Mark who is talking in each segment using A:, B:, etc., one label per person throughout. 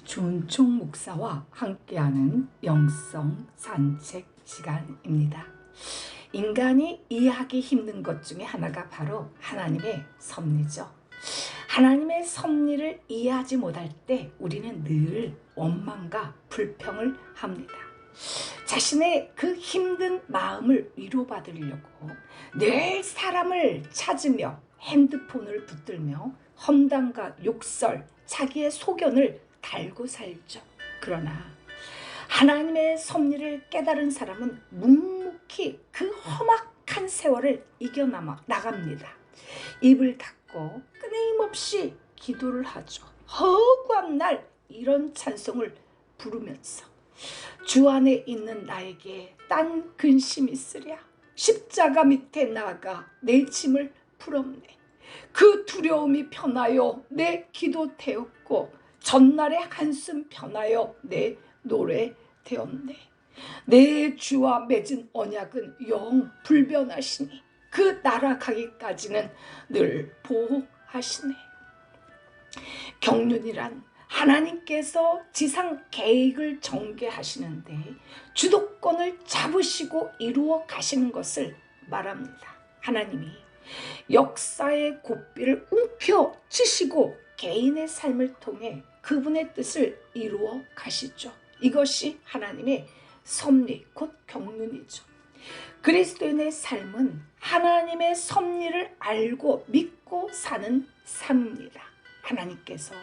A: 조은총 목사와 함께하는 영성 산책 시간입니다. 인간이 이해하기 힘든 것 중에 하나가 바로 하나님의 섭리죠. 하나님의 섭리를 이해하지 못할 때 우리는 늘 원망과 불평을 합니다. 자신의 그 힘든 마음을 위로받으려고 늘 사람을 찾으며 핸드폰을 붙들며 험담과 욕설, 자기의 소견을 달고 살죠. 그러나 하나님의 섭리를 깨달은 사람은 묵묵히 그 험악한 세월을 이겨나갑니다. 입을 닫고 끊임없이 기도를 하죠. 허구한 날 이런 찬송을 부르면서 주 안에 있는 나에게 딴 근심이 있으랴. 십자가 밑에 나가 내 짐을 풀었네. 그 두려움이 편하여 내 기도 되었고 전날의 한숨 편하여 내 노래 되었네. 내 주와 맺은 언약은 영 불변하시니 그 날아가기까지는 늘 보호하시네. 경륜이란 하나님께서 지상 계획을 전개하시는데 주도권을 잡으시고 이루어 가시는 것을 말합니다. 하나님이 역사의 고삐를 움켜쥐시고 개인의 삶을 통해 그분의 뜻을 이루어 가시죠. 이것이 하나님의 섭리 곧 경륜이죠. 그리스도인의 삶은 하나님의 섭리를 알고 믿고 사는 삶입니다. 하나님께서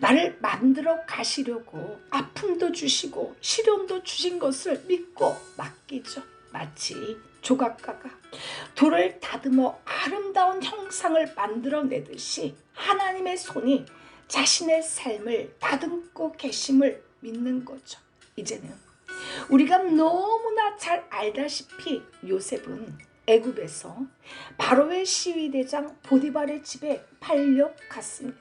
A: 나를 만들어 가시려고 아픔도 주시고 시련도 주신 것을 믿고 맡기죠. 마치 조각가가 돌을 다듬어 아름다운 형상을 만들어내듯이 하나님의 손이 자신의 삶을 다듬고 계심을 믿는 거죠. 이제는 우리가 너무나 잘 알다시피 요셉은 애굽에서 바로의 시위대장 보디발의 집에 팔려갔습니다.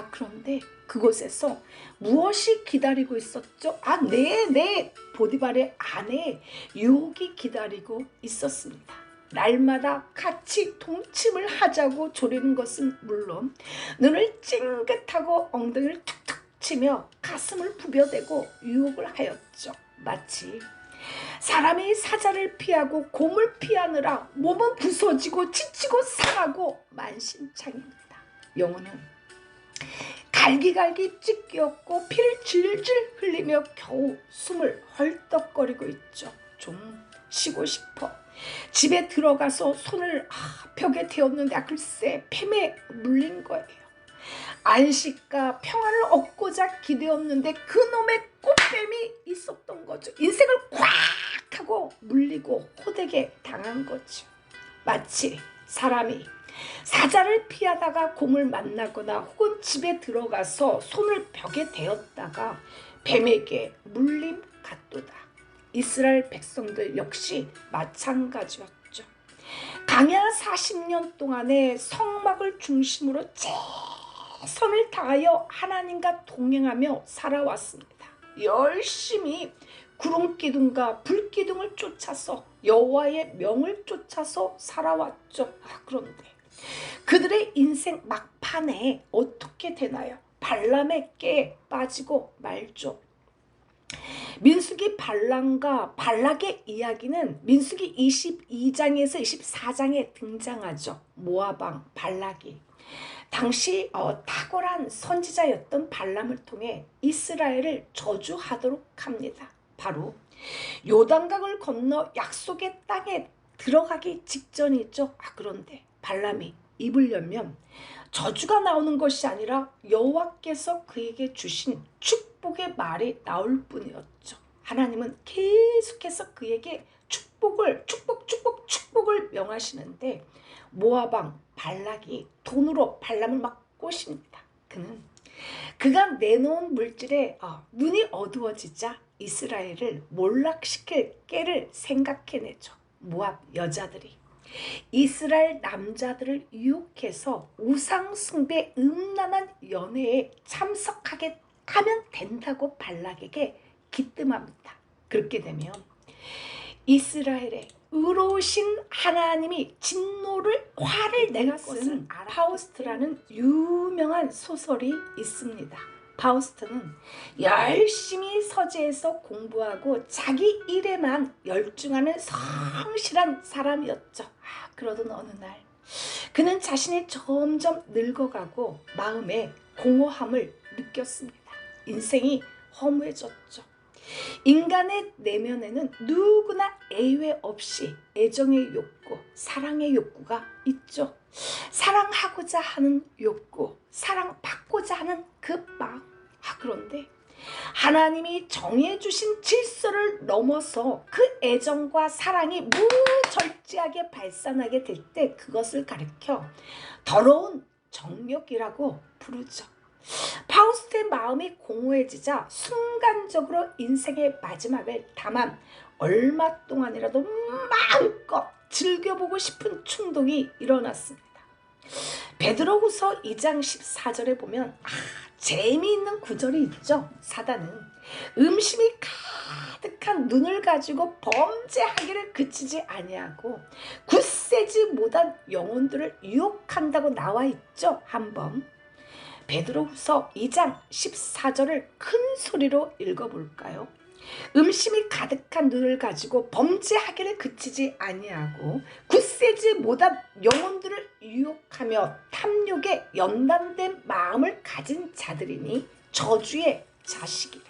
A: 그런데 그곳에서 무엇이 기다리고 있었죠? 네, 보디발의 아내 유혹이 기다리고 있었습니다. 날마다 같이 동침을 하자고 조르는 것은 물론 눈을 찡긋하고 엉덩이를 툭툭 치며 가슴을 부벼대고 유혹을 하였죠. 마치 사람이 사자를 피하고 곰을 피하느라 몸은 부서지고 지치고 상하고 만신창입니다. 영혼은 갈기갈기 찢겼고 피를 질질 흘리며 겨우 숨을 헐떡거리고 있죠. 좀 쉬고 싶어. 집에 들어가서 손을 벽에 대었는데 글쎄 뱀에 물린 거예요. 안식과 평안을 얻고자 기대었는데 그놈의 꽃뱀이 있었던 거죠. 인생을 꽉 하고 물리고 호되게 당한 거죠. 마치 사람이 사자를 피하다가 곰을 만나거나 혹은 집에 들어가서 손을 벽에 대었다가 뱀에게 물림 같도다. 이스라엘 백성들 역시 마찬가지였죠. 광야 40년 동안의 성막을 중심으로 최선을 다하여 하나님과 동행하며 살아왔습니다. 열심히 구름기둥과 불기둥을 쫓아서 여호와의 명을 쫓아서 살아왔죠. 그런데 그들의 인생 막판에 어떻게 되나요? 발람의 깨에 빠지고 말죠. 민수기 발람과 발락의 이야기는 민수기 22장에서 24장에 등장하죠. 모압왕 발락이 당시 탁월한 선지자였던 발람을 통해 이스라엘을 저주하도록 합니다. 바로 요단강을 건너 약속의 땅에 들어가기 직전이죠. 그런데 발람이 입을 열면 저주가 나오는 것이 아니라 여호와께서 그에게 주신 축복의 말이 나올 뿐이었죠. 하나님은 계속해서 그에게 축복을 명하시는데 모압왕 발락이 돈으로 발람을 막 꼬십니다. 그가 내놓은 물질에 눈이 어두워지자 이스라엘을 몰락시킬 깨를 생각해내죠. 모압 여자들이 이스라엘 남자들을 유혹해서 우상 숭배 음란한 연회에 참석하게 하면 된다고 발락에게 기뜸합니다. 그렇게 되면 이스라엘의 의로우신 하나님이 화를 내가 쓴 파우스트라는 유명한 소설이 있습니다. 파우스트는 열심히 서재에서 공부하고 자기 일에만 열중하는 성실한 사람이었죠. 그러던 어느 날 그는 자신이 점점 늙어가고 마음에 공허함을 느꼈습니다. 인생이 허무해졌죠. 인간의 내면에는 누구나 예외 없이 애정의 욕구, 사랑의 욕구가 있죠. 사랑하고자 하는 욕구, 사랑받고자 하는 그 마음. 그런데 하나님이 정해주신 질서를 넘어서 그 애정과 사랑이 무절제하게 발산하게 될 때 그것을 가리켜 더러운 정욕이라고 부르죠. 파우스트의 마음이 공허해지자 순간적으로 인생의 마지막을 다만 얼마 동안이라도 마음껏 즐겨보고 싶은 충동이 일어났습니다. 베드로후서 2장 14절에 보면 재미있는 구절이 있죠. 사단은 음심이 가득한 눈을 가지고 범죄하기를 그치지 아니하고 굳세지 못한 영혼들을 유혹한다고 나와 있죠. 한번 베드로후서 2장 14절을 큰 소리로 읽어볼까요? 음심이 가득한 눈을 가지고 범죄하기를 그치지 아니하고 굳세지 못한 영혼들을 유혹하며 탐욕에 연단된 마음을 가진 자들이니 저주의 자식이라.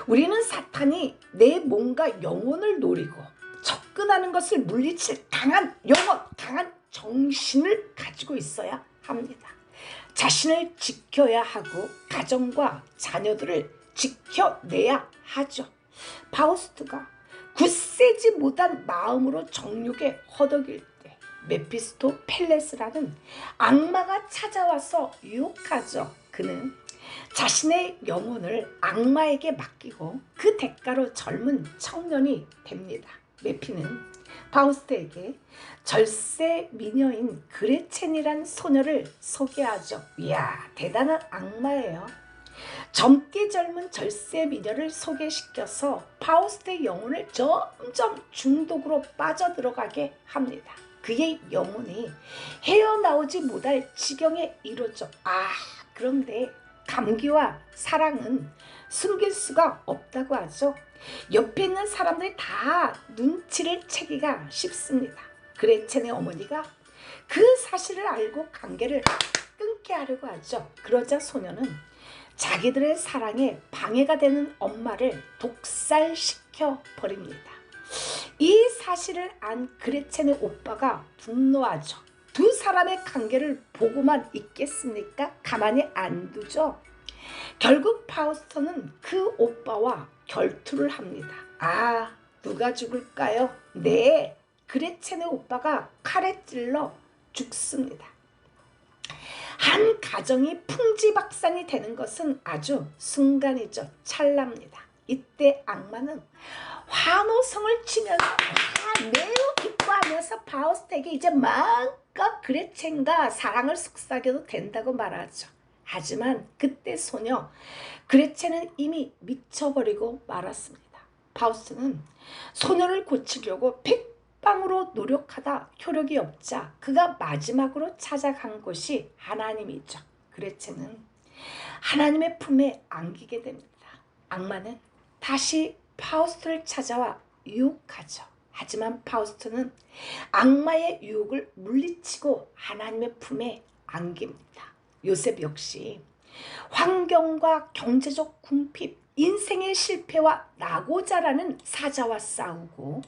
A: 우리는 사탄이 내 몸과 영혼을 노리고 접근하는 것을 물리칠 강한 영혼, 강한 정신을 가지고 있어야 합니다. 자신을 지켜야 하고 가정과 자녀들을 지켜내야 하죠. 파우스트가 굳세지 못한 마음으로 정욕에 허덕일 때 메피스토 펠레스라는 악마가 찾아와서 유혹하죠. 그는 자신의 영혼을 악마에게 맡기고 그 대가로 젊은 청년이 됩니다. 메피는 파우스트에게 절세 미녀인 그레첸이란 소녀를 소개하죠. 이야, 대단한 악마예요. 젊게 젊은 절세 미녀를 소개시켜서 파우스트의 영혼을 점점 중독으로 빠져들어가게 합니다. 그의 영혼이 헤어나오지 못할 지경에 이르죠. 그런데 감기와 사랑은 숨길 수가 없다고 하죠. 옆에 있는 사람들이 다 눈치를 채기가 쉽습니다. 그레첸의 어머니가 그 사실을 알고 관계를 끊게 하려고 하죠. 그러자 소녀는 자기들의 사랑에 방해가 되는 엄마를 독살시켜 버립니다. 이 사실을 안 그레첸의 오빠가 분노하죠. 두 사람의 관계를 보고만 있겠습니까? 가만히 안 두죠. 결국 파우스트는 그 오빠와 결투를 합니다. 누가 죽을까요? 네, 그레첸의 오빠가 칼에 찔러 죽습니다. 한 가정이 풍지박산이 되는 것은 아주 순간이죠. 찰나입니다. 이때 악마는 환호성을 치면서 매우 기뻐하면서 파우스트에게 이제 마음껏 그레첸과 사랑을 속삭여도 된다고 말하죠. 하지만 그때 소녀 그레첸은 이미 미쳐버리고 말았습니다. 파우스트는 소녀를 고치려고 백방으로 노력하다 효력이 없자 그가 마지막으로 찾아간 곳이 하나님이죠. 그레첸은 하나님의 품에 안기게 됩니다. 악마는 다시 파우스트를 찾아와 유혹하죠. 하지만 파우스트는 악마의 유혹을 물리치고 하나님의 품에 안깁니다. 요셉 역시 환경과 경제적 궁핍, 인생의 실패와 낙오자라는 사자와 싸우고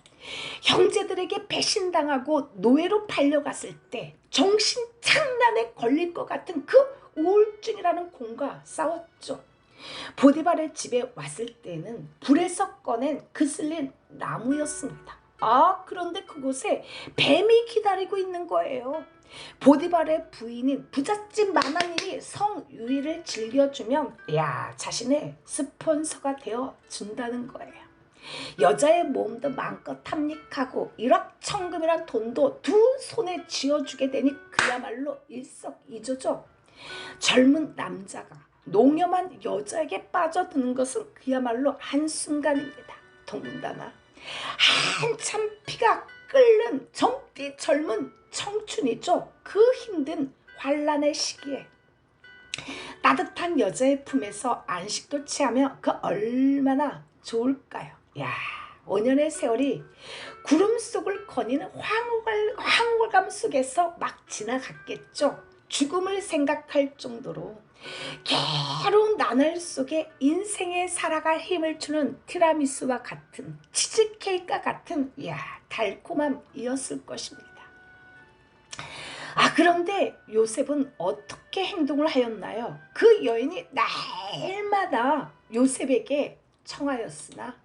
A: 형제들에게 배신당하고 노예로 팔려갔을 때 정신장난에 걸릴 것 같은 그 우울증이라는 곰과 싸웠죠. 보디발의 집에 왔을 때는 불에서 꺼낸 그슬린 나무였습니다. 그런데 그곳에 뱀이 기다리고 있는 거예요. 보디발의 부인인 부잣집 마마님이 성유리를 즐겨주면 자신의 스폰서가 되어준다는 거예요. 여자의 몸도 마음껏 탐닉하고 일확천금이란 돈도 두 손에 쥐어주게 되니 그야말로 일석이조죠. 젊은 남자가 농염한 여자에게 빠져드는 것은 그야말로 한순간입니다. 더군다나 한참 피가 끓는 젊디 젊은 청춘이죠. 그 힘든 환란의 시기에 따뜻한 여자의 품에서 안식도 취하며 그 얼마나 좋을까요? 야, 5년의 세월이 구름 속을 거니는 황홀감 속에서 막 지나갔겠죠. 죽음을 생각할 정도로 괴로운 나날 속에 인생에 살아갈 힘을 주는 티라미수와 같은 치즈케이크와 같은 달콤함이었을 것입니다. 그런데 요셉은 어떻게 행동을 하였나요? 그 여인이 날마다 요셉에게 청하였으나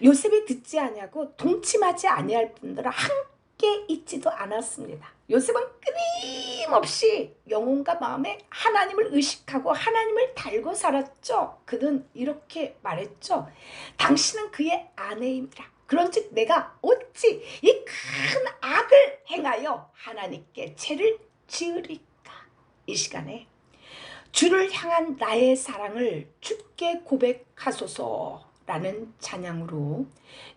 A: 요셉이 듣지 아니하고 동침하지 아니할 뿐더러 함께 있지도 않았습니다. 요셉은 끊임없이 영혼과 마음에 하나님을 의식하고 하나님을 달고 살았죠. 그는 이렇게 말했죠. 당신은 그의 아내입니다. 그런즉 내가 어찌 이 큰 악을 행하여 하나님께 죄를 지으리까. 이 시간에 주를 향한 나의 사랑을 주께 고백하소서라는 찬양으로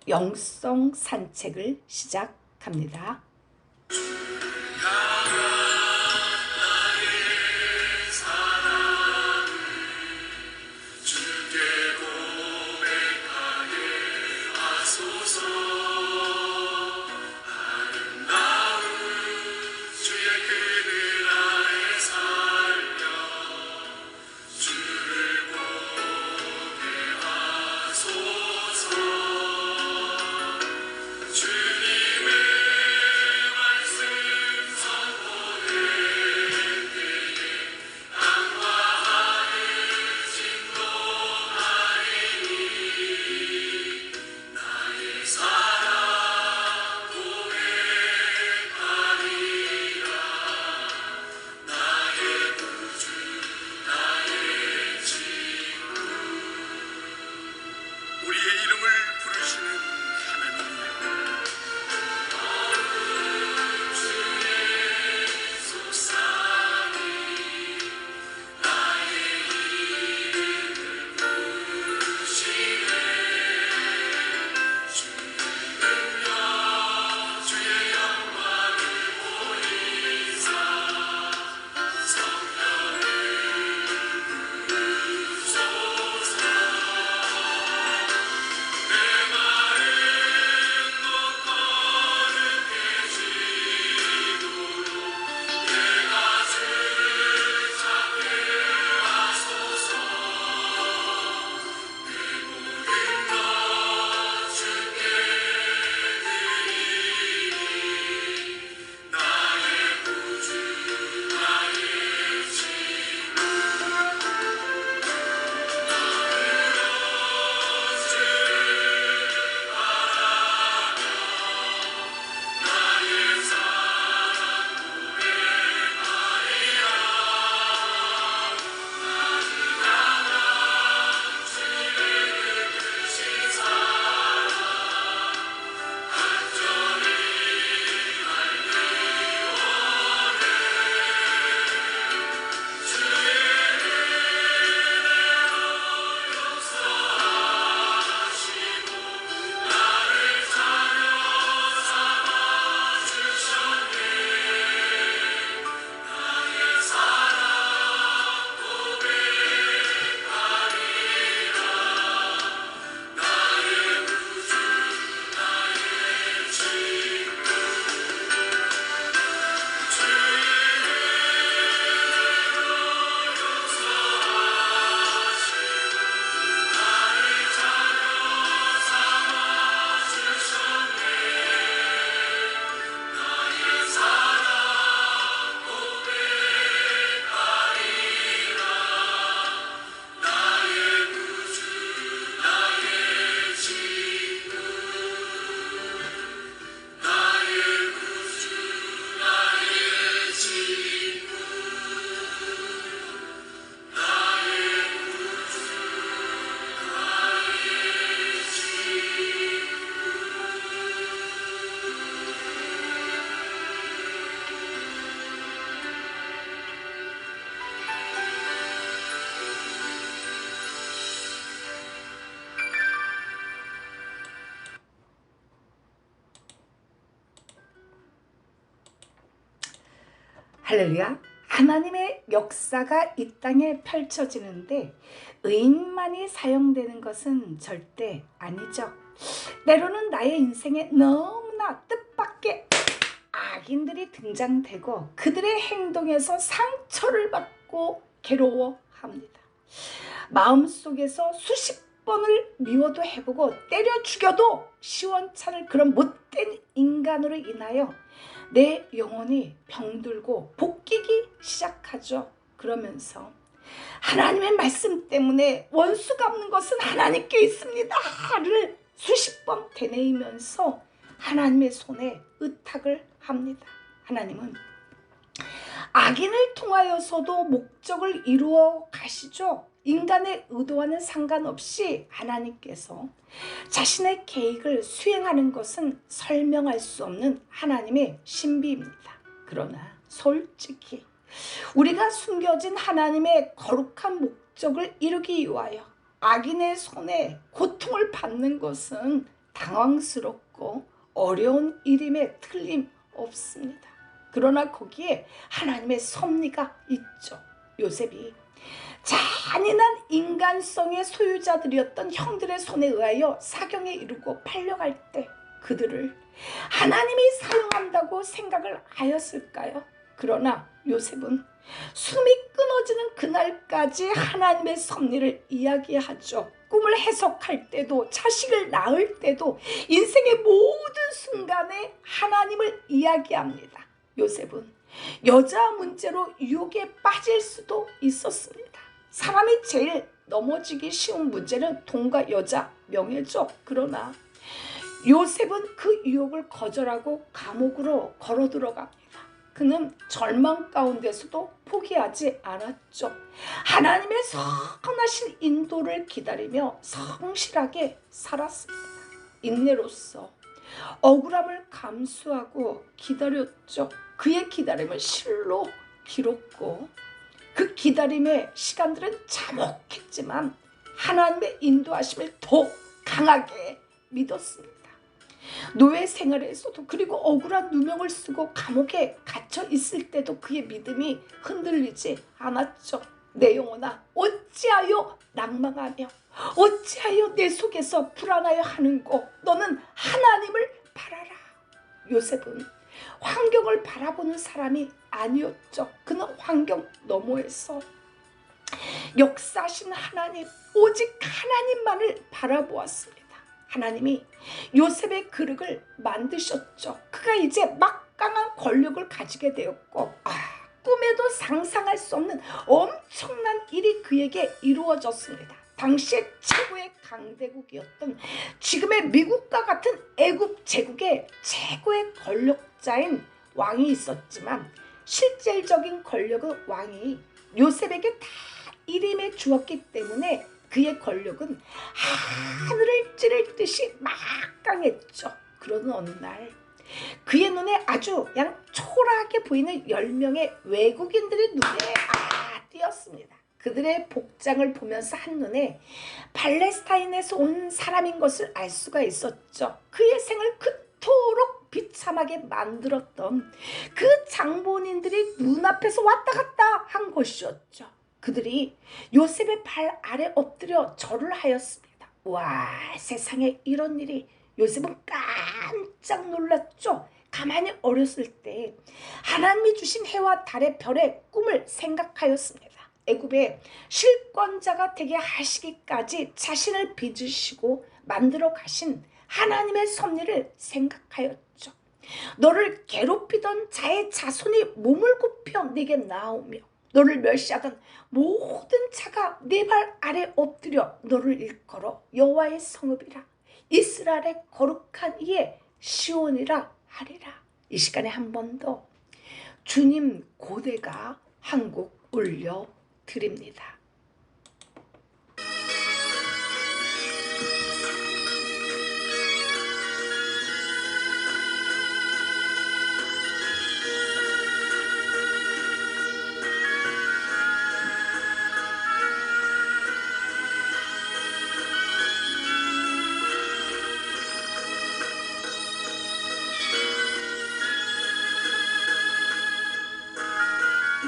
A: 영성 산책을 시작합니다. 할렐루야. 하나님의 역사가 이 땅에 펼쳐지는데 의인만이 사용되는 것은 절대 아니죠. 때로는 나의 인생에 너무나 뜻밖의 악인들이 등장되고 그들의 행동에서 상처를 받고 괴로워합니다. 마음속에서 수십 번을 미워도 해보고 때려 죽여도 시원찮을 그런 못된 인간으로 인하여 내 영혼이 병들고 볶이기 시작하죠. 그러면서 하나님의 말씀 때문에 원수 갚는 것은 하나님께 있습니다를 수십 번 되뇌이면서 하나님의 손에 의탁을 합니다. 하나님은 악인을 통하여서도 목적을 이루어 가시죠. 인간의 의도와는 상관없이 하나님께서 자신의 계획을 수행하는 것은 설명할 수 없는 하나님의 신비입니다. 그러나 솔직히 우리가 숨겨진 하나님의 거룩한 목적을 이루기 위하여 악인의 손에 고통을 받는 것은 당황스럽고 어려운 일임에 틀림없습니다. 그러나 거기에 하나님의 섭리가 있죠. 요셉이 잔인한 인간성의 소유자들이었던 형들의 손에 의하여 사경에 이르고 팔려갈 때 그들을 하나님이 사용한다고 생각을 하였을까요? 그러나 요셉은 숨이 끊어지는 그날까지 하나님의 섭리를 이야기하죠. 꿈을 해석할 때도 자식을 낳을 때도 인생의 모든 순간에 하나님을 이야기합니다. 요셉은 여자 문제로 유혹에 빠질 수도 있었습니다. 사람이 제일 넘어지기 쉬운 문제는 돈과 여자, 명예죠. 그러나 요셉은 그 유혹을 거절하고 감옥으로 걸어 들어갑니다. 그는 절망 가운데서도 포기하지 않았죠. 하나님의 선하신 인도를 기다리며 성실하게 살았습니다. 인내로서 억울함을 감수하고 기다렸죠. 그의 기다림은 실로 길었고 그 기다림의 시간들은 참혹했지만 하나님의 인도하심을 더 강하게 믿었습니다. 노예 생활에서도 그리고 억울한 누명을 쓰고 감옥에 갇혀 있을 때도 그의 믿음이 흔들리지 않았죠. 내 영혼아 어찌하여 낭망하며 어찌하여 내 속에서 불안하여 하는고 너는 하나님을 바라라. 요셉은 환경을 바라보는 사람이 아니었죠. 그는 환경 너머에서 역사하신 하나님 오직 하나님만을 바라보았습니다. 하나님이 요셉의 그릇을 만드셨죠. 그가 이제 막강한 권력을 가지게 되었고 꿈에도 상상할 수 없는 엄청난 일이 그에게 이루어졌습니다. 당시의 최고의 강대국이었던 지금의 미국과 같은 애굽 제국의 최고의 권력자인 왕이 있었지만 실질적인 권력은 왕이 요셉에게 다 이름에 주었기 때문에 그의 권력은 하늘을 찌를 듯이 막강했죠. 그러는 어느 날 그의 눈에 아주 그냥 초라하게 보이는 10명의 외국인들이 눈에 띄었습니다. 그들의 복장을 보면서 한눈에 팔레스타인에서 온 사람인 것을 알 수가 있었죠. 그의 생을 그토록 비참하게 만들었던 그 장본인들이 눈앞에서 왔다 갔다 한 것이었죠. 그들이 요셉의 발 아래 엎드려 절을 하였습니다. 와, 세상에 이런 일이. 요셉은 깜짝 놀랐죠. 가만히 어렸을 때 하나님이 주신 해와 달의 별의 꿈을 생각하였습니다. 애굽의 실권자가 되게 하시기까지 자신을 빚으시고 만들어 가신 하나님의 섭리를 생각하였죠. 너를 괴롭히던 자의 자손이 몸을 굽혀 내게 나오며 너를 멸시하던 모든 자가 내 발 아래 엎드려 너를 일컬어 여호와의 성읍이라 이스라엘의 거룩한 이의 시온이라 하리라. 이 시간에 한 번 더 주님 고대가 한 곡 올려드립니다.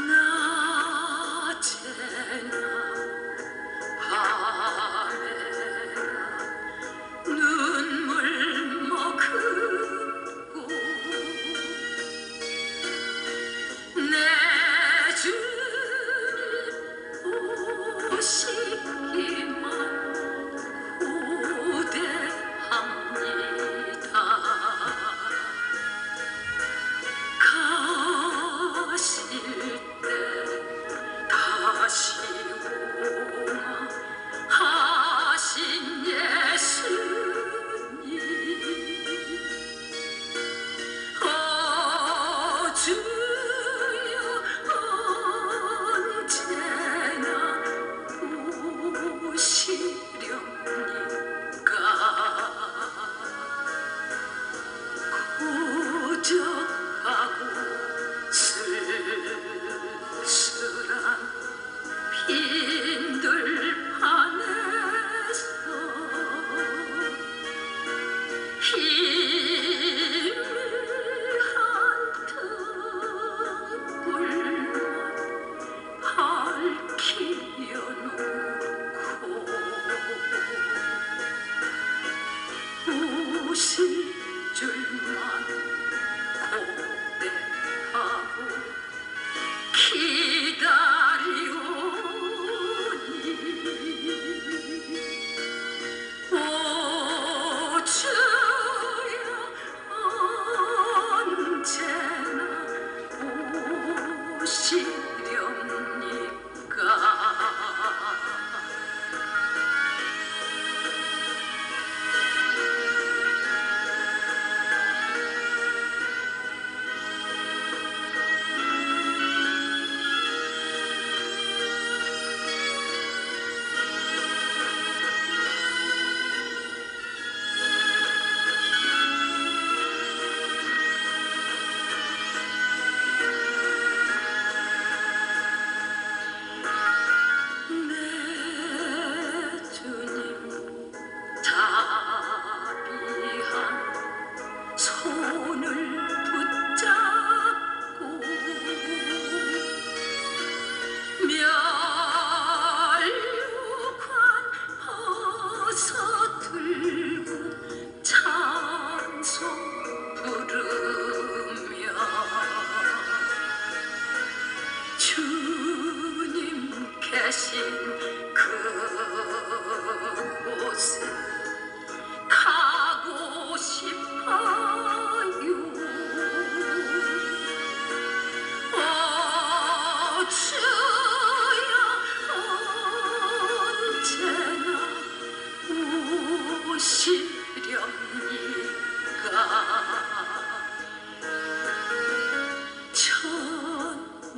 B: 나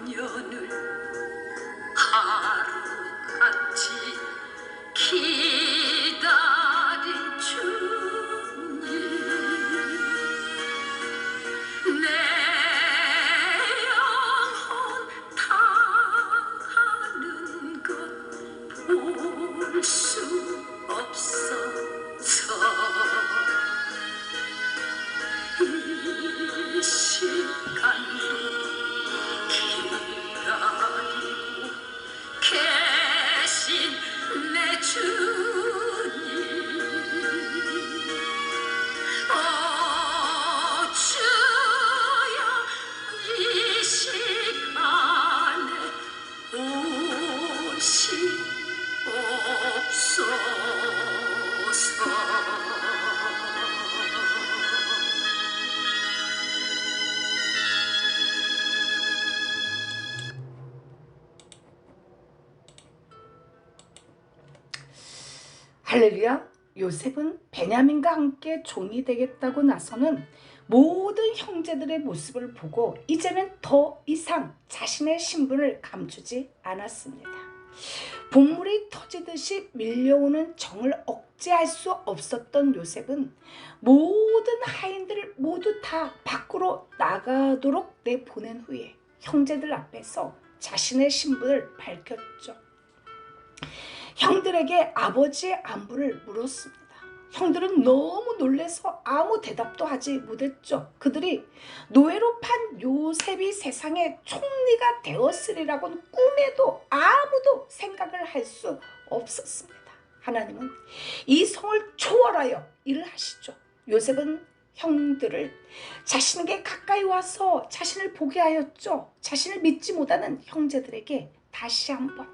B: 천년을 하루같이 기다린 주님, 내 영혼 당하는 것 볼 수 없어서 이 시간도 기다리고 계신 내 주님, 주여 이 시간에 오시옵소서.
A: 할렐루야. 요셉은 베냐민과 함께 종이 되겠다고 나서는 모든 형제들의 모습을 보고 이제는 더 이상 자신의 신분을 감추지 않았습니다. 본물이 터지듯이 밀려오는 정을 억제할 수 없었던 요셉은 모든 하인들을 모두 다 밖으로 나가도록 내보낸 후에 형제들 앞에서 자신의 신분을 밝혔죠. 형들에게 아버지의 안부를 물었습니다. 형들은 너무 놀라서 아무 대답도 하지 못했죠. 그들이 노예로 판 요셉이 세상의 총리가 되었으리라고는 꿈에도 아무도 생각을 할 수 없었습니다. 하나님은 이 성을 초월하여 일을 하시죠. 요셉은 형들을 자신에게 가까이 와서 자신을 보게 하였죠. 자신을 믿지 못하는 형제들에게 다시 한번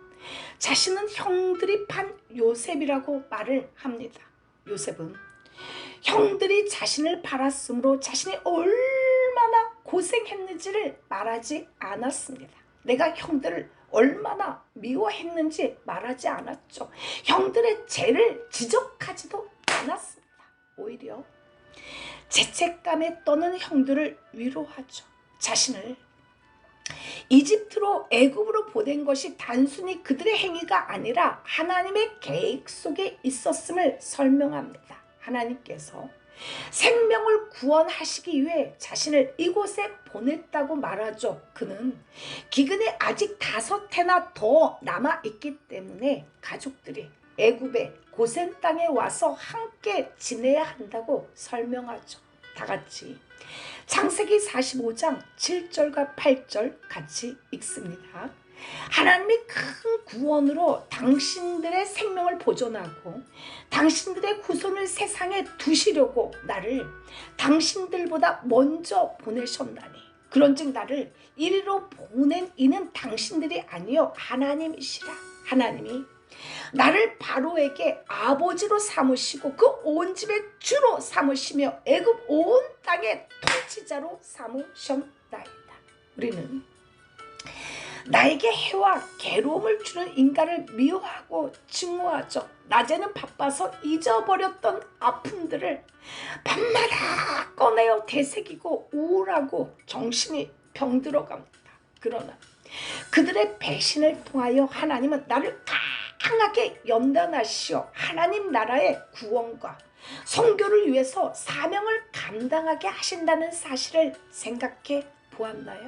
A: 자신은 형들이 판 요셉이라고 말을 합니다. 요셉은 형들이 자신을 팔았으므로 자신이 얼마나 고생했는지를 말하지 않았습니다. 내가 형들을 얼마나 미워했는지 말하지 않았죠. 형들의 죄를 지적하지도 않았습니다. 오히려 죄책감에 떠는 형들을 위로하죠. 자신을 이집트로 애굽으로 보낸 것이 단순히 그들의 행위가 아니라 하나님의 계획 속에 있었음을 설명합니다. 하나님께서 생명을 구원하시기 위해 자신을 이곳에 보냈다고 말하죠. 그는 기근이 아직 5해나 더 남아있기 때문에 가족들이 애굽의 고센 땅에 와서 함께 지내야 한다고 설명하죠. 다 같이 창세기 45장 7절과 8절 같이 읽습니다. 하나님이 큰 구원으로 당신들의 생명을 보존하고 당신들의 후손을 세상에 두시려고 나를 당신들보다 먼저 보내셨나니 그런즉 나를 이리로 보낸 이는 당신들이 아니요 하나님이시라. 하나님이 나를 바로에게 아버지로 삼으시고 그 온 집의 주로 삼으시며 애굽 온 땅의 통치자로 삼으셨나이다. 우리는 나에게 해와 괴로움을 주는 인간을 미워하고 증오하죠. 낮에는 바빠서 잊어버렸던 아픔들을 밤마다 꺼내어 되새기고 우울하고 정신이 병들어갑니다. 그러나 그들의 배신을 통하여 하나님은 나를 강하게 연단하시어 하나님 나라의 구원과 선교를 위해서 사명을 감당하게 하신다는 사실을 생각해 보았나요?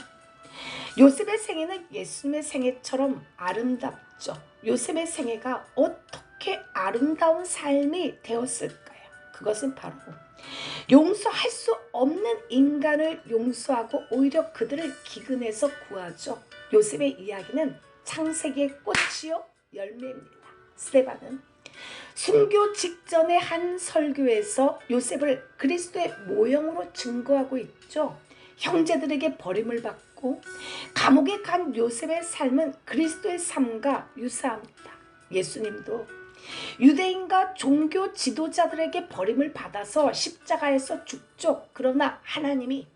A: 요셉의 생애는 예수님의 생애처럼 아름답죠. 요셉의 생애가 어떻게 아름다운 삶이 되었을까요? 그것은 바로 용서할 수 없는 인간을 용서하고 오히려 그들을 기근에서 구하죠. 요셉의 이야기는 창세기의 꽃이요 열매입니다. 스데반은 순교 직전의 한 설교에서 요셉을 그리스도의 모형으로 증거하고 있죠. 형제들에게 버림을 받고 감옥에 간 요셉의 삶은 그리스도의 삶과 유사합니다. 예수님도 유대인과 종교 지도자들에게 버림을 받아서 십자가에서 죽죠. 그러나 하나님이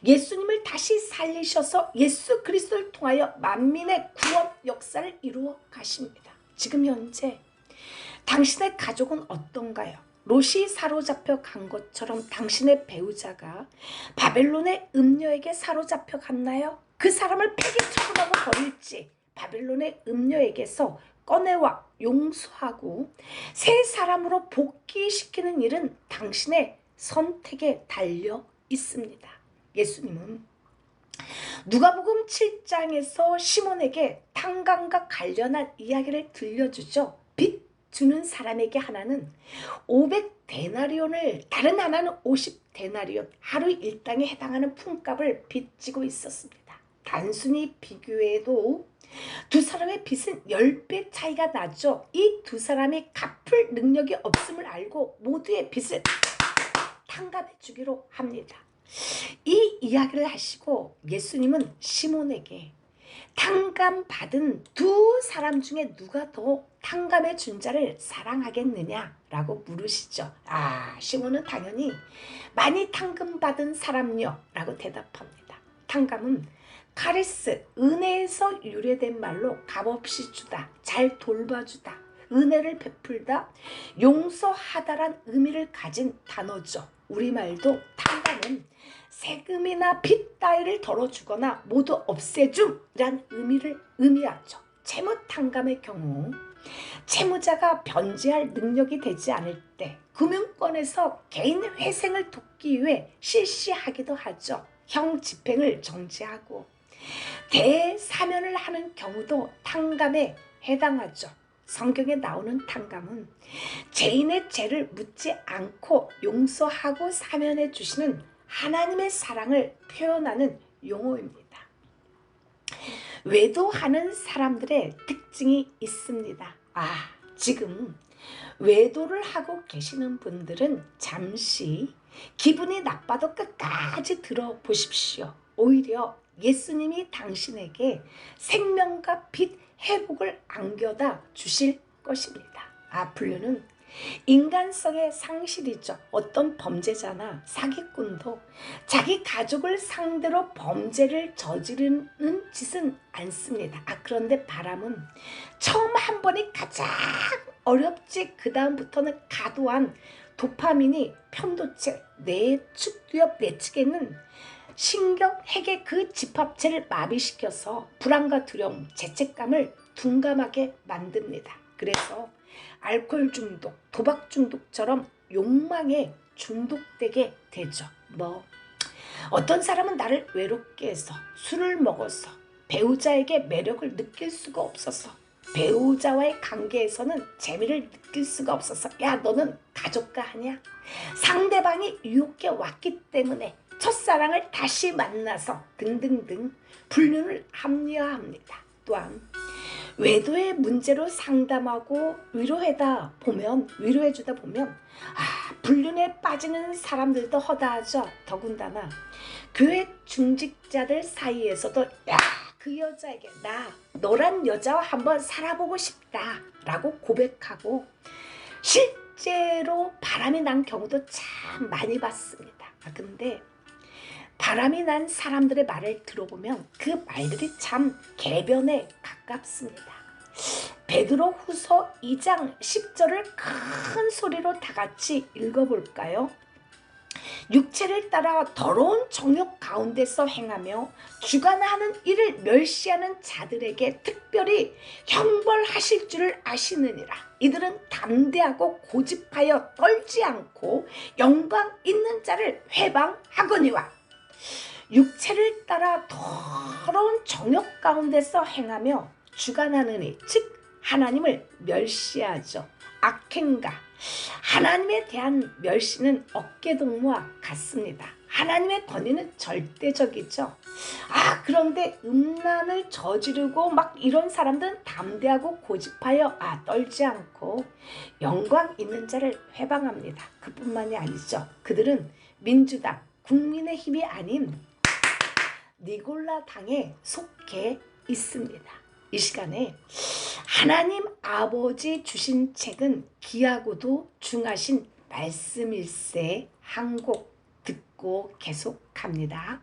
A: 예수님을 다시 살리셔서 예수 그리스도를 통하여 만민의 구원 역사를 이루어 가십니다. 지금 현재 당신의 가족은 어떤가요? 롯이 사로잡혀 간 것처럼 당신의 배우자가 바벨론의 음녀에게 사로잡혀 갔나요? 그 사람을 폐기 처분하고 버릴지 바벨론의 음녀에게서 꺼내와 용서하고 새 사람으로 복귀시키는 일은 당신의 선택에 달려 있습니다. 예수님은 누가복음 7장에서 시몬에게 탕감과 관련한 이야기를 들려주죠. 빚 주는 사람에게 하나는 500데나리온을 다른 하나는 50데나리온 하루 일당에 해당하는 품값을 빚지고 있었습니다. 단순히 비교해도 두 사람의 빚은 10배 차이가 나죠. 이 두 사람이 갚을 능력이 없음을 알고 모두의 빚을 탕감해 주기로 합니다. 이 이야기를 하시고 예수님은 시몬에게 탕감받은 두 사람 중에 누가 더 탕감해 준 자를 사랑하겠느냐라고 물으시죠. 시몬은 당연히 많이 탕감받은 사람요 라고 대답합니다. 탕감은 카리스, 은혜에서 유래된 말로 값없이 주다, 잘 돌봐주다, 은혜를 베풀다, 용서하다란 의미를 가진 단어죠. 우리말도 탕감은 세금이나 빚 따위를 덜어주거나 모두 없애줌이란 의미를 의미하죠. 채무탕감의 경우 채무자가 변제할 능력이 되지 않을 때 금융권에서 개인 회생을 돕기 위해 실시하기도 하죠. 형 집행을 정지하고 대사면을 하는 경우도 탕감에 해당하죠. 성경에 나오는 탕감은 죄인의 죄를 묻지 않고 용서하고 사면해 주시는 하나님의 사랑을 표현하는 용어입니다. 외도하는 사람들의 특징이 있습니다. 지금 외도를 하고 계시는 분들은 잠시 기분이 나빠도 끝까지 들어보십시오. 오히려 예수님이 당신에게 생명과 빚 회복을 안겨다 주실 것입니다. 불륜은 인간성의 상실이죠. 어떤 범죄자나 사기꾼도 자기 가족을 상대로 범죄를 저지르는 짓은 않습니다. 그런데 바람은 처음 한 번이 가장 어렵지 그 다음부터는 과도한 도파민이 편도체, 뇌축 두엽 내측에는 신경핵의 그 집합체를 마비시켜서 불안과 두려움, 죄책감을 둔감하게 만듭니다. 그래서 알코올 중독, 도박 중독처럼 욕망에 중독되게 되죠. 어떤 사람은 나를 외롭게 해서 술을 먹어서 배우자에게 매력을 느낄 수가 없어서 배우자와의 관계에서는 재미를 느낄 수가 없어서 너는 가족과 하냐? 상대방이 유혹해 왔기 때문에 첫사랑을 다시 만나서 등등등 불륜을 합리화합니다. 또한 외도의 문제로 상담하고 위로해주다 보면 불륜에 빠지는 사람들도 허다하죠. 더군다나 교회 중직자들 사이에서도 그 여자에게 너란 여자와 한번 살아보고 싶다 라고 고백하고 실제로 바람이 난 경우도 참 많이 봤습니다. 근데 바람이 난 사람들의 말을 들어보면 그 말들이 참 개변에 가깝습니다. 베드로 후서 2장 10절을 큰 소리로 다 같이 읽어볼까요? 육체를 따라 더러운 정욕 가운데서 행하며 주관하는 이를 멸시하는 자들에게 특별히 형벌하실 줄을 아시느니라. 이들은 담대하고 고집하여 떨지 않고 영광 있는 자를 회방하거니와. 육체를 따라 더러운 정욕 가운데서 행하며 주관하는 이, 즉 하나님을 멸시하죠. 악행가 하나님에 대한 멸시는 어깨동무와 같습니다. 하나님의 권위는 절대적이죠. 그런데 음란을 저지르고 이런 사람들은 담대하고 고집하여 떨지 않고 영광 있는 자를 회방합니다. 그뿐만이 아니죠. 그들은 민주당, 국민의힘이 아닌 니골라당에 속해 있습니다. 이 시간에 하나님 아버지 주신 책은 귀하고도 중하신 말씀일세. 한 곡 듣고 계속합니다.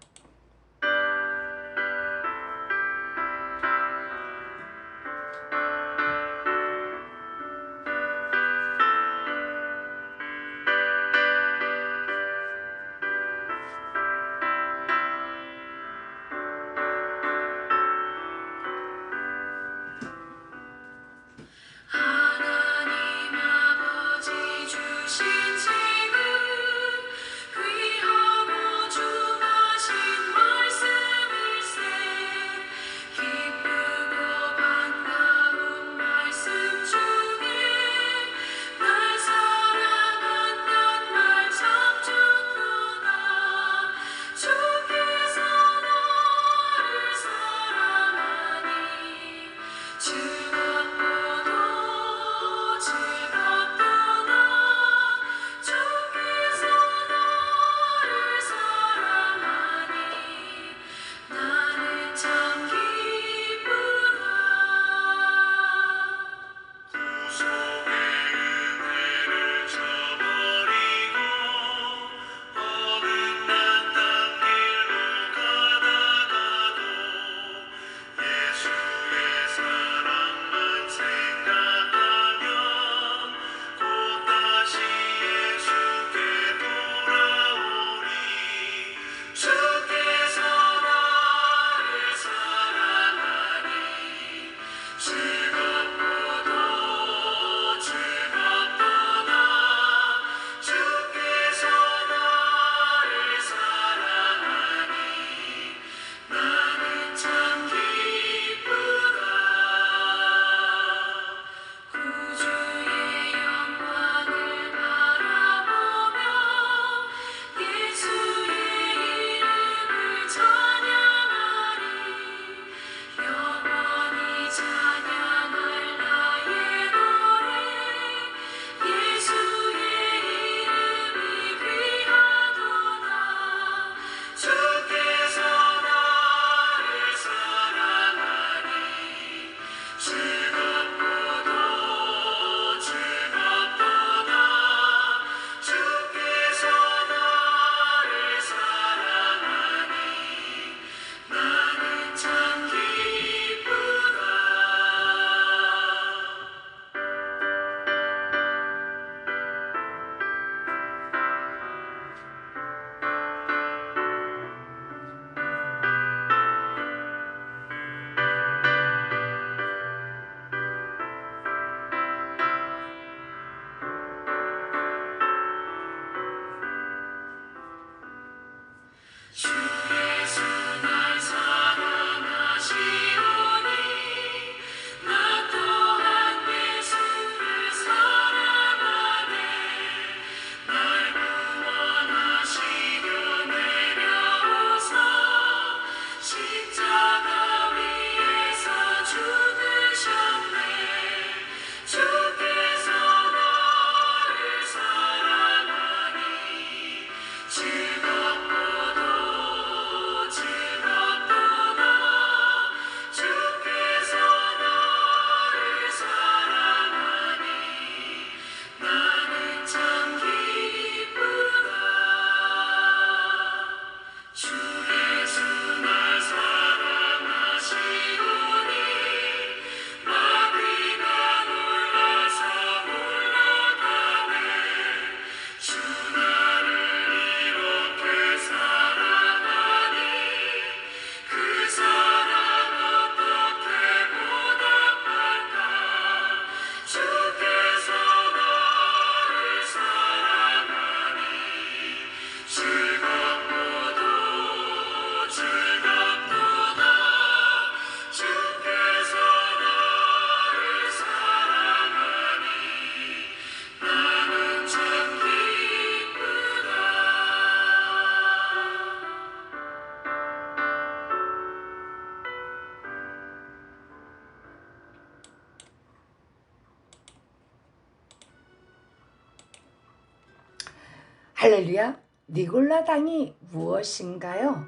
A: 할렐루야. 니골라당이 무엇인가요?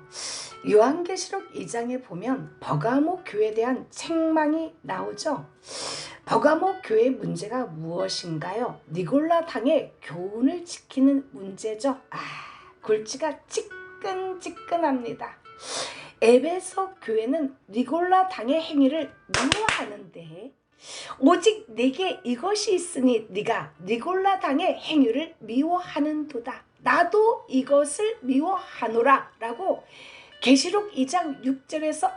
A: 요한계시록 2장에 보면 버가모 교회에 대한 책망이 나오죠. 버가모 교회의 문제가 무엇인가요? 니골라당의 교훈을 지키는 문제죠. 골치가 찌끈찌끈합니다. 에베소 교회는 니골라당의 행위를 미워하는데 오직 내게 이것이 있으니 네가 니골라당의 행위를 미워하는도다. 나도 이것을 미워하노라 라고 계시록 2장 6절에서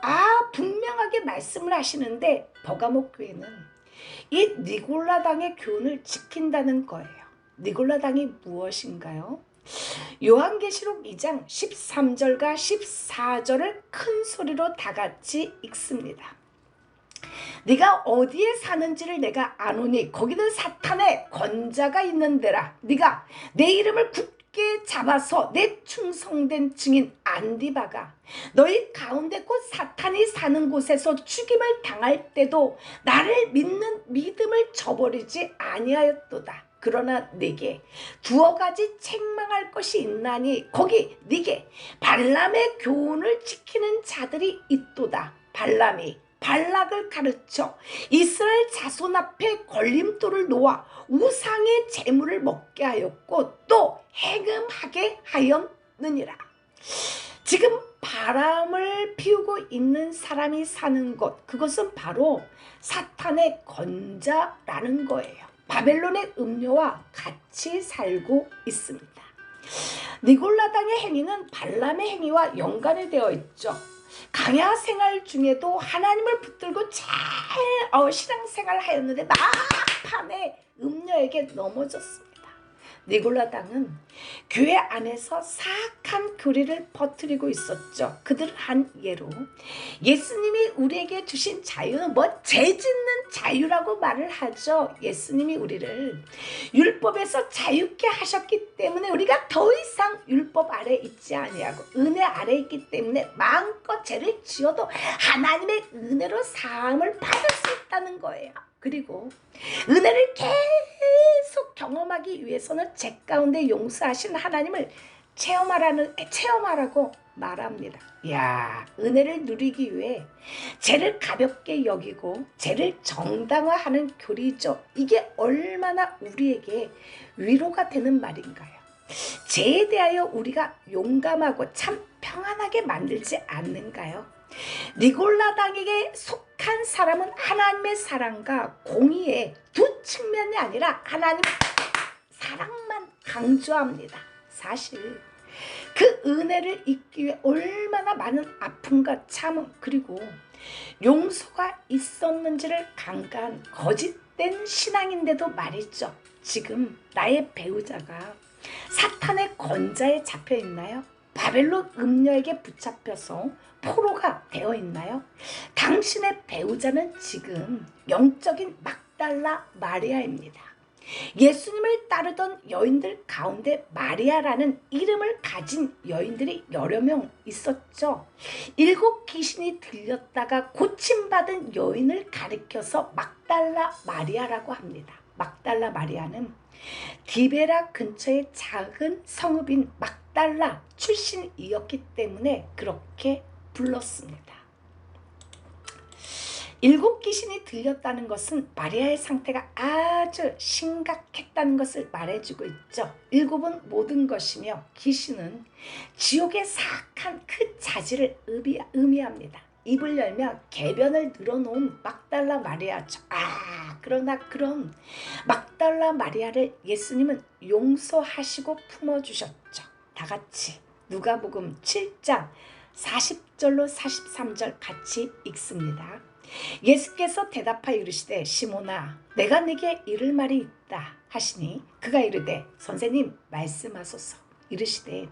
A: 분명하게 말씀을 하시는데 버가모 교회는 이 니골라당의 교훈을 지킨다는 거예요. 니골라당이 무엇인가요? 요한계시록 2장 13절과 14절을 큰 소리로 다 같이 읽습니다. 네가 어디에 사는지를 내가 아노니 거기는 사탄의 권자가 있는 데라. 네가 내 이름을 굳게 잡아서 내 충성된 증인 안디바가 너희 가운데 곧 사탄이 사는 곳에서 죽임을 당할 때도 나를 믿는 믿음을 저버리지 아니하였도다. 그러나 네게 두어 가지 책망할 것이 있나니 거기 네게 발람의 교훈을 지키는 자들이 있도다. 발람이 발락을 가르쳐 이스라엘 자손 앞에 걸림돌을 놓아 우상의 재물을 먹게 하였고 또 행음하게 하였느니라. 지금 바람을 피우고 있는 사람이 사는 곳, 그것은 바로 사탄의 권자라는 거예요. 바벨론의 음료와 같이 살고 있습니다. 니골라당의 행위는 발람의 행위와 연관이 되어 있죠. 강야 생활 중에도 하나님을 붙들고 잘 신앙생활을 하였는데 막판에 음녀에게 넘어졌습니다. 니골라당은 교회 안에서 사악한 교리를 퍼뜨리고 있었죠. 그들 한 예로 예수님이 우리에게 주신 자유는 죄짓는 자유라고 말을 하죠. 예수님이 우리를 율법에서 자유케 하셨기 때문에 우리가 더 이상 율법 아래 있지 아니하고 은혜 아래 있기 때문에 마음껏 죄를 지어도 하나님의 은혜로 사함을 받을 수 있다는 거예요. 그리고 은혜를 계속 경험하기 위해서는 죄 가운데 용서하신 하나님을 체험하라고 말합니다. 은혜를 누리기 위해 죄를 가볍게 여기고 죄를 정당화하는 교리죠. 이게 얼마나 우리에게 위로가 되는 말인가요? 죄에 대하여 우리가 용감하고 참 평안하게 만들지 않는가요? 니골라당에게 속한 사람은 하나님의 사랑과 공의의 두 측면이 아니라 하나님의 사랑만 강조합니다. 사실 그 은혜를 잊기 위해 얼마나 많은 아픔과 참음 그리고 용서가 있었는지를 간과한 거짓된 신앙인데도 말이죠. 지금 나의 배우자가 사탄의 권자에 잡혀 있나요? 바벨론 음녀에게 붙잡혀서 포로가 되어 있나요? 당신의 배우자는 지금 영적인 막달라 마리아입니다. 예수님을 따르던 여인들 가운데 마리아라는 이름을 가진 여인들이 여러 명 있었죠. 7 귀신이 들렸다가 고침받은 여인을 가리켜서 막달라 마리아라고 합니다. 막달라 마리아는 디베라 근처의 작은 성읍인 막달라 출신이었기 때문에 그렇게 불렀습니다. 7 귀신이 들렸다는 것은 마리아의 상태가 아주 심각했다는 것을 말해주고 있죠. 7은 모든 것이며 귀신은 지옥의 사악한 그 자질을 의미합니다. 입을 열면 개변을 늘어놓은 막달라 마리아죠. 그러나 그런 막달라 마리아를 예수님은 용서하시고 품어주셨죠. 다 같이 누가복음 7장 40절로 43절 같이 읽습니다. 예수께서 대답하여 이르시되 시몬아 내가 네게 이를 말이 있다 하시니 그가 이르되 선생님 말씀하소서. 이르시되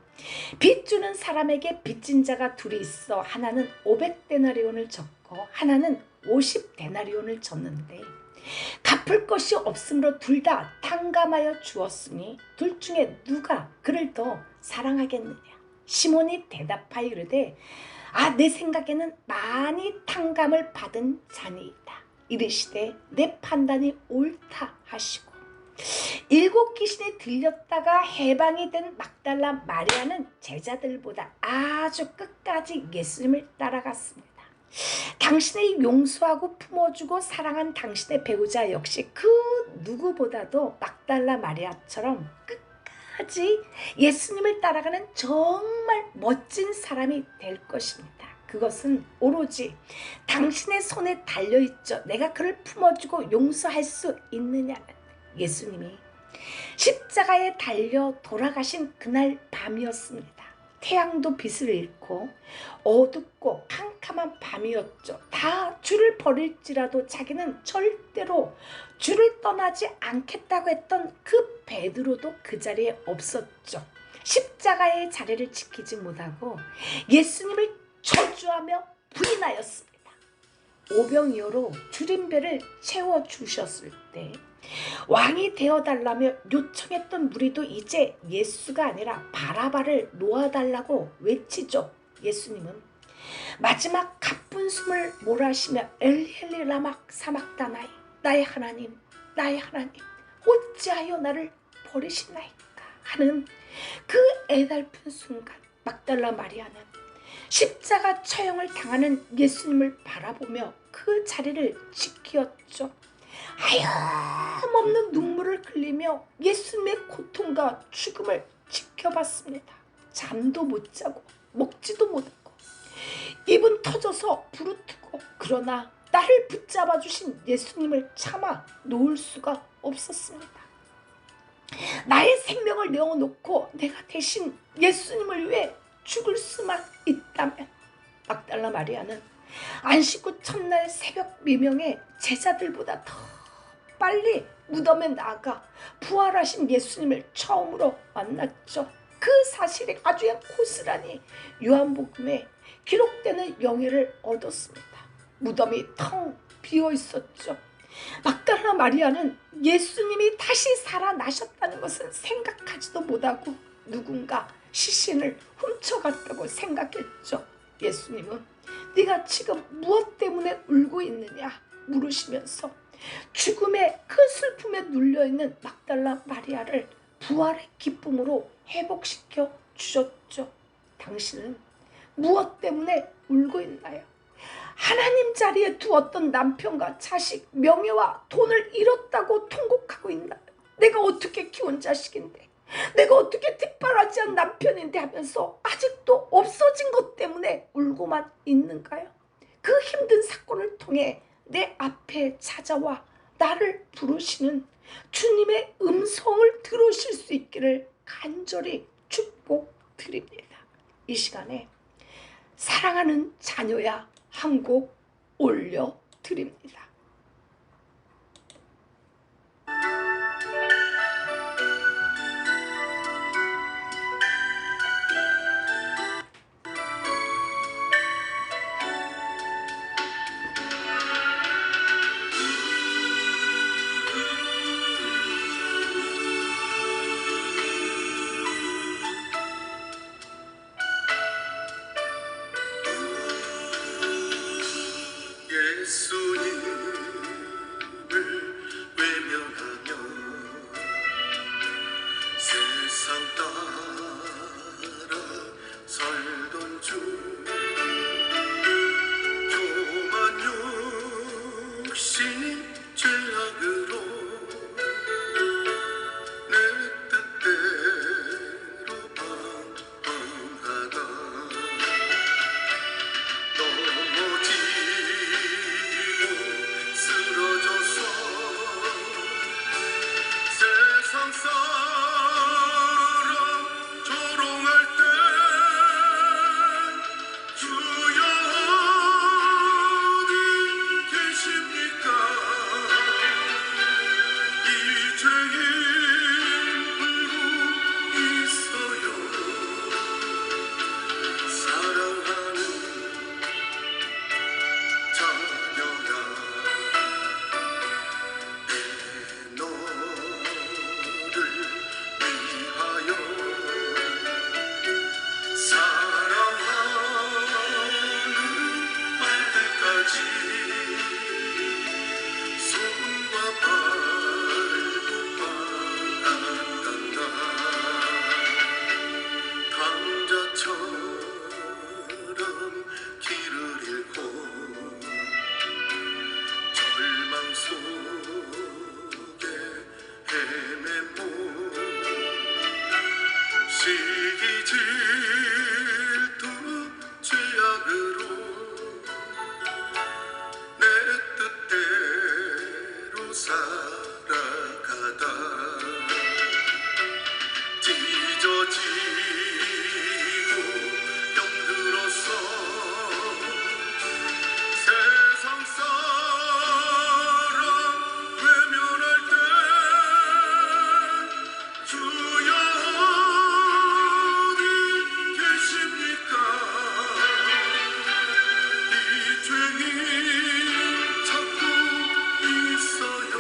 A: 빚 주는 사람에게 빚진 자가 둘이 있어 하나는 500데나리온을 졌고 하나는 50데나리온을 졌는데 갚을 것이 없으므로 둘 다 탕감하여 주었으니 둘 중에 누가 그를 더 사랑하겠느냐. 시몬이 대답하여 이르되 내 생각에는 많이 탕감을 받은 자니이다. 이르시되 내 판단이 옳다 하시고 일곱 귀신이 들렸다가 해방이 된 막달라 마리아는 제자들보다 아주 끝까지 예수님을 따라갔습니다. 당신의 용서하고 품어주고 사랑한 당신의 배우자 역시 그 누구보다도 막달라 마리아처럼 끝까지 예수님을 따라가는 정말 멋진 사람이 될 것입니다. 그것은 오로지 당신의 손에 달려있죠. 내가 그를 품어주고 용서할 수 있느냐는. 예수님이 십자가에 달려 돌아가신 그날 밤이었습니다. 태양도 빛을 잃고 어둡고 캄캄한 밤이었죠. 다 주를 버릴지라도 자기는 절대로 주를 떠나지 않겠다고 했던 그 베드로도 그 자리에 없었죠. 십자가의 자리를 지키지 못하고 예수님을 저주하며 부인하였습니다. 오병이어로 줄임배를 채워주셨을 때 왕이 되어달라며 요청했던 무리도 이제 예수가 아니라 바라바를 놓아달라고 외치죠. 예수님은 마지막 가쁜 숨을 몰아쉬며 엘리 라마 사막다나이, 나의 하나님 나의 하나님 어찌하여 나를 버리시나이까 하는 그 애달픈 순간 막달라 마리아는 십자가 처형을 당하는 예수님을 바라보며 그 자리를 지키었죠. 하염없는 눈물을 흘리며 예수님의 고통과 죽음을 지켜봤습니다. 잠도 못 자고 먹지도 못하고 입은 터져서 부르트고, 그러나 나를 붙잡아 주신 예수님을 참아 놓을 수가 없었습니다. 나의 생명을 내어놓고 내가 대신 예수님을 위해 죽을 수만 있다면, 막달라 마리아는 안식 후 첫날 새벽 미명에 제자들보다 더 빨리 무덤에 나가 부활하신 예수님을 처음으로 만났죠. 그 사실이 아주 고스란히 요한복음에 기록되는 영예를 얻었습니다. 무덤이 텅 비어 있었죠. 막달라 마리아는 예수님이 다시 살아나셨다는 것은 생각하지도 못하고 누군가 시신을 훔쳐갔다고 생각했죠. 예수님은 네가 지금 무엇 때문에 울고 있느냐 물으시면서 죽음의 그 슬픔에 눌려있는 막달라 마리아를 부활의 기쁨으로 회복시켜 주셨죠. 당신은 무엇 때문에 울고 있나요? 하나님 자리에 두었던 남편과 자식, 명예와 돈을 잃었다고 통곡하고 있나요? 내가 어떻게 키운 자식인데, 내가 어떻게 뒷바라지한 남편인데 하면서 아직도 없어진 것 때문에 울고만 있는가요? 그 힘든 사건을 통해 내 앞에 찾아와 나를 부르시는 주님의 음성을 들으실 수 있기를 간절히 축복드립니다. 이 시간에 사랑하는 자녀야 한 곡 올려드립니다.
C: 질투 죄악으로 내 뜻대로 살아가다 찢어지고 병들어서 세상 사람 외면할 때 주여 어디 계십니까? 이 죄인 찾고 있어요.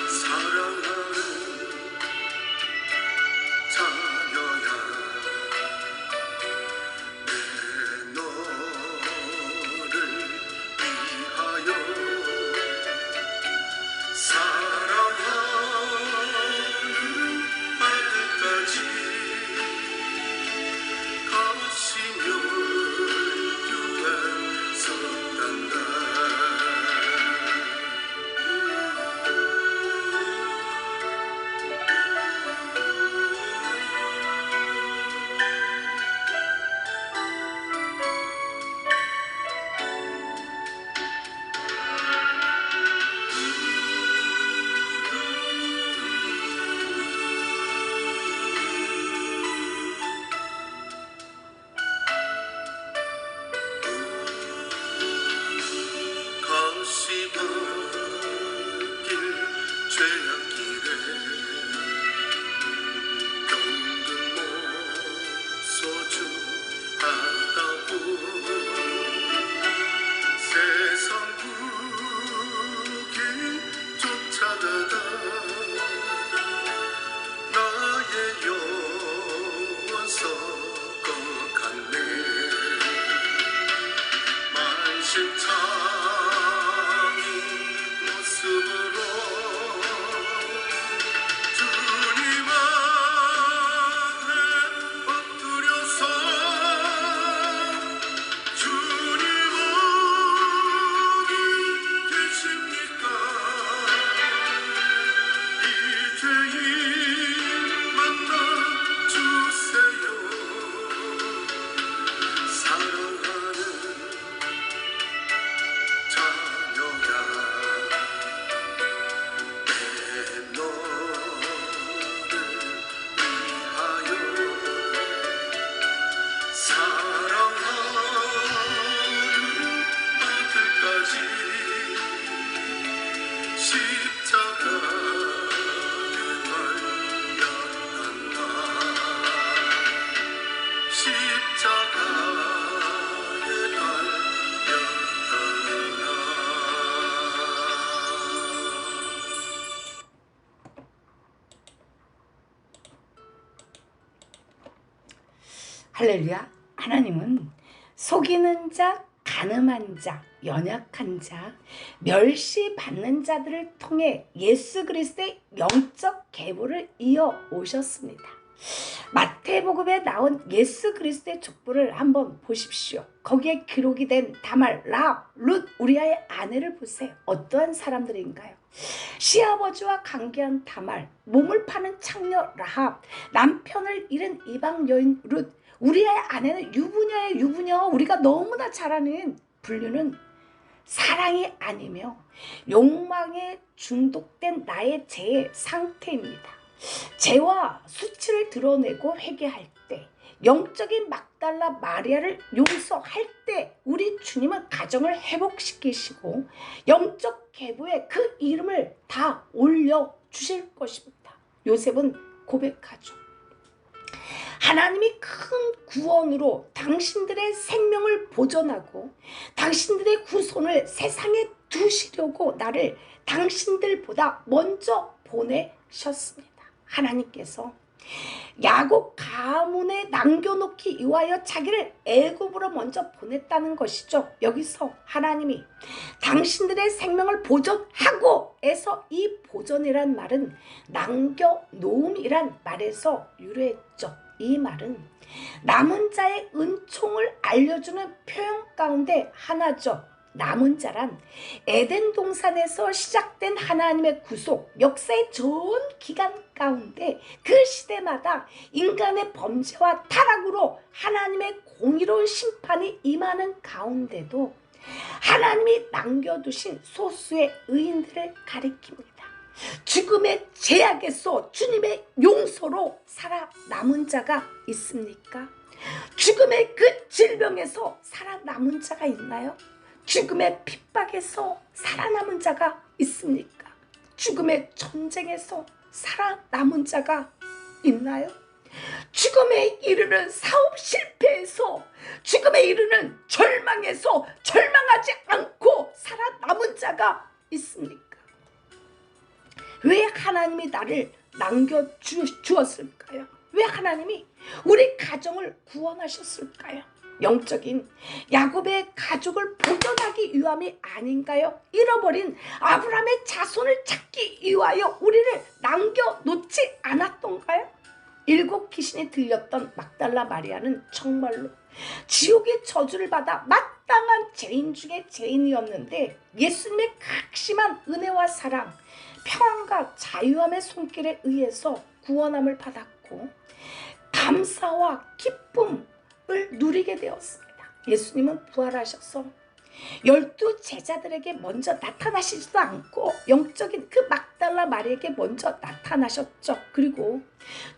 C: 사랑하는 자녀야, 내 너를 위하여 사랑하는 아들까지 가시며 유한 서단다. 가시밭길 죄악길에 병든 모소주 하다고 세상 부귀 쫓아가다 나의 영원 썩어갔네. 만신창이 모습으로 주님 앞에 엎드려서 주님 어디 계십니까? 이 죄인 만나 주세요. 사랑하는 자녀야, 내 너를 위하여 사랑하는 아들까지 십자가에 달렸단다. 십자가에 달렸단다.
A: 할렐루야. 하나님은 속이는 자, 가늠한 자, 연약한 자, 멸시받는 자들을 통해 예수 그리스도의 영적 계보를 이어 오셨습니다. 마태복음에 나온 예수 그리스도의 족보를 한번 보십시오. 거기에 기록이 된 다말, 라합, 룻, 우리아의 아내를 보세요. 어떠한 사람들인가요? 시아버지와 관계한 다말, 몸을 파는 창녀 라합, 남편을 잃은 이방 여인 룻, 우리아의 아내는 유부녀의 유부녀, 우리가 너무나 잘 아는 분류는 사랑이 아니며 욕망에 중독된 나의 죄의 상태입니다. 죄와 수치를 드러내고 회개할 때, 영적인 막달라 마리아를 용서할 때 우리 주님은 가정을 회복시키시고 영적 계보에 그 이름을 다 올려주실 것입니다. 요셉은 고백하죠. 하나님이 큰 구원으로 당신들의 생명을 보존하고 당신들의 후손을 세상에 두시려고 나를 당신들보다 먼저 보내셨습니다. 하나님께서 야곱 가문에 남겨놓기 위하여 자기를 애굽으로 먼저 보냈다는 것이죠. 여기서 하나님이 당신들의 생명을 보존하고 에서 이 보존이란 말은 남겨놓음이란 말에서 유래했죠. 이 말은 남은 자의 은총을 알려주는 표현 가운데 하나죠. 남은 자란 에덴 동산에서 시작된 하나님의 구속 역사의 전 기간 가운데 그 시대마다 인간의 범죄와 타락으로 하나님의 공의로운 심판이 임하는 가운데도 하나님이 남겨두신 소수의 의인들을 가리킵니다. 죽음의 제약에서 주님의 용서로 살아남은 자가 있습니까? 죽음의 그 질병에서 살아남은 자가 있나요? 죽음의 핍박에서 살아남은 자가 있습니까? 죽음의 전쟁에서 살아남은 자가 있나요? 죽음에 이르는 사업 실패에서, 죽음에 이르는 절망에서 절망하지 않고 살아남은 자가 있습니까? 왜 하나님이 나를 남겨주었을까요? 왜 하나님이 우리 가정을 구원하셨을까요? 영적인 야곱의 가족을 보존하기 위함이 아닌가요? 잃어버린 아브라함의 자손을 찾기 위하여 우리를 남겨놓지 않았던가요? 7 귀신이 들렸던 막달라 마리아는 정말로 지옥의 저주를 받아 마땅한 죄인 중에 죄인이었는데 예수님의 극심한 은혜와 사랑, 평안과 자유함의 손길에 의해서 구원함을 받았고 감사와 기쁨을 누리게 되었습니다. 예수님은 부활하셔서 12 제자들에게 먼저 나타나시지도 않고 영적인 그 막달라 마리아에게 먼저 나타나셨죠. 그리고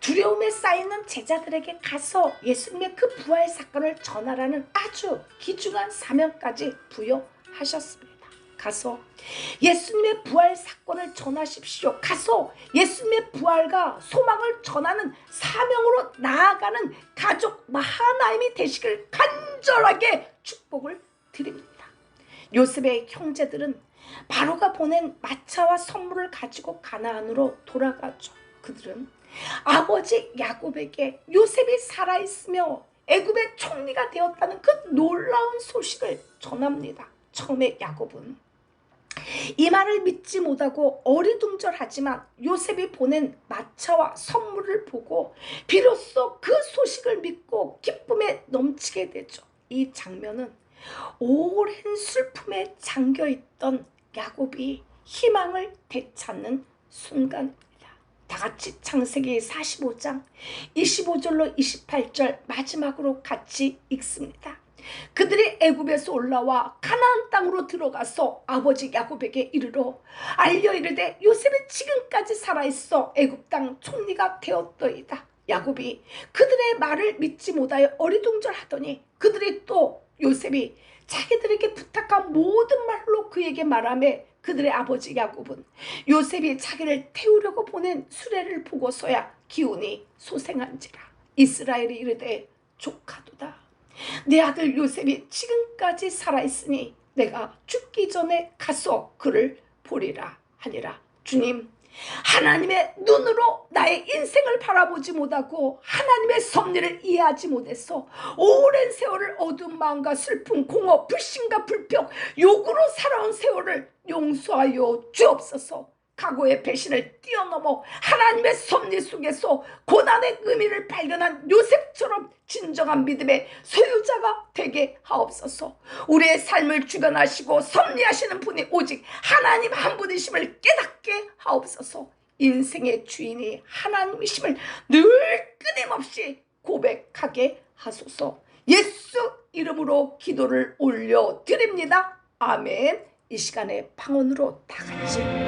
A: 두려움에 쌓이는 제자들에게 가서 예수님의 그 부활 사건을 전하라는 아주 귀중한 사명까지 부여하셨습니다. 가서 예수님의 부활 사건을 전하십시오. 가서 예수님의 부활과 소망을 전하는 사명으로 나아가는 가족 마하나임이 되시길 간절하게 축복을 드립니다. 요셉의 형제들은 바로가 보낸 마차와 선물을 가지고 가나안으로 돌아가죠. 그들은 아버지 야곱에게 요셉이 살아있으며 애굽의 총리가 되었다는 그 놀라운 소식을 전합니다. 처음에 야곱은 이 말을 믿지 못하고 어리둥절하지만 요셉이 보낸 마차와 선물을 보고 비로소 그 소식을 믿고 기쁨에 넘치게 되죠. 이 장면은 오랜 슬픔에 잠겨있던 야곱이 희망을 되찾는 순간입니다. 다같이 창세기 45장 25절로 28절 마지막으로 같이 읽습니다. 그들이 애굽에서 올라와 가나안 땅으로 들어가서 아버지 야곱에게 이르러 알려 이르되 요셉이 지금까지 살아있어 애굽 땅 총리가 되었더이다. 야곱이 그들의 말을 믿지 못하여 어리둥절하더니 그들이 또 요셉이 자기들에게 부탁한 모든 말로 그에게 말하며 그들의 아버지 야곱은 요셉이 자기를 태우려고 보낸 수레를 보고서야 기운이 소생한지라. 이스라엘이 이르되 조카도다. 내 아들 요셉이 지금까지 살아있으니 내가 죽기 전에 가서 그를 보리라 하니라. 주님, 하나님의 눈으로 나의 인생을 바라보지 못하고 하나님의 섭리를 이해하지 못해서 오랜 세월을 어두운 마음과 슬픔, 공허, 불신과 불평, 욕으로 살아온 세월을 용서하여 주옵소서. 각오의 배신을 뛰어넘어 하나님의 섭리 속에서 고난의 의미를 발견한 요셉처럼 진정한 믿음의 소유자가 되게 하옵소서. 우리의 삶을 주관하시고 섭리하시는 분이 오직 하나님 한 분이심을 깨닫게 하옵소서. 인생의 주인이 하나님이심을 늘 끊임없이 고백하게 하소서. 예수 이름으로 기도를 올려드립니다. 아멘. 이 시간에 방언으로 다 같이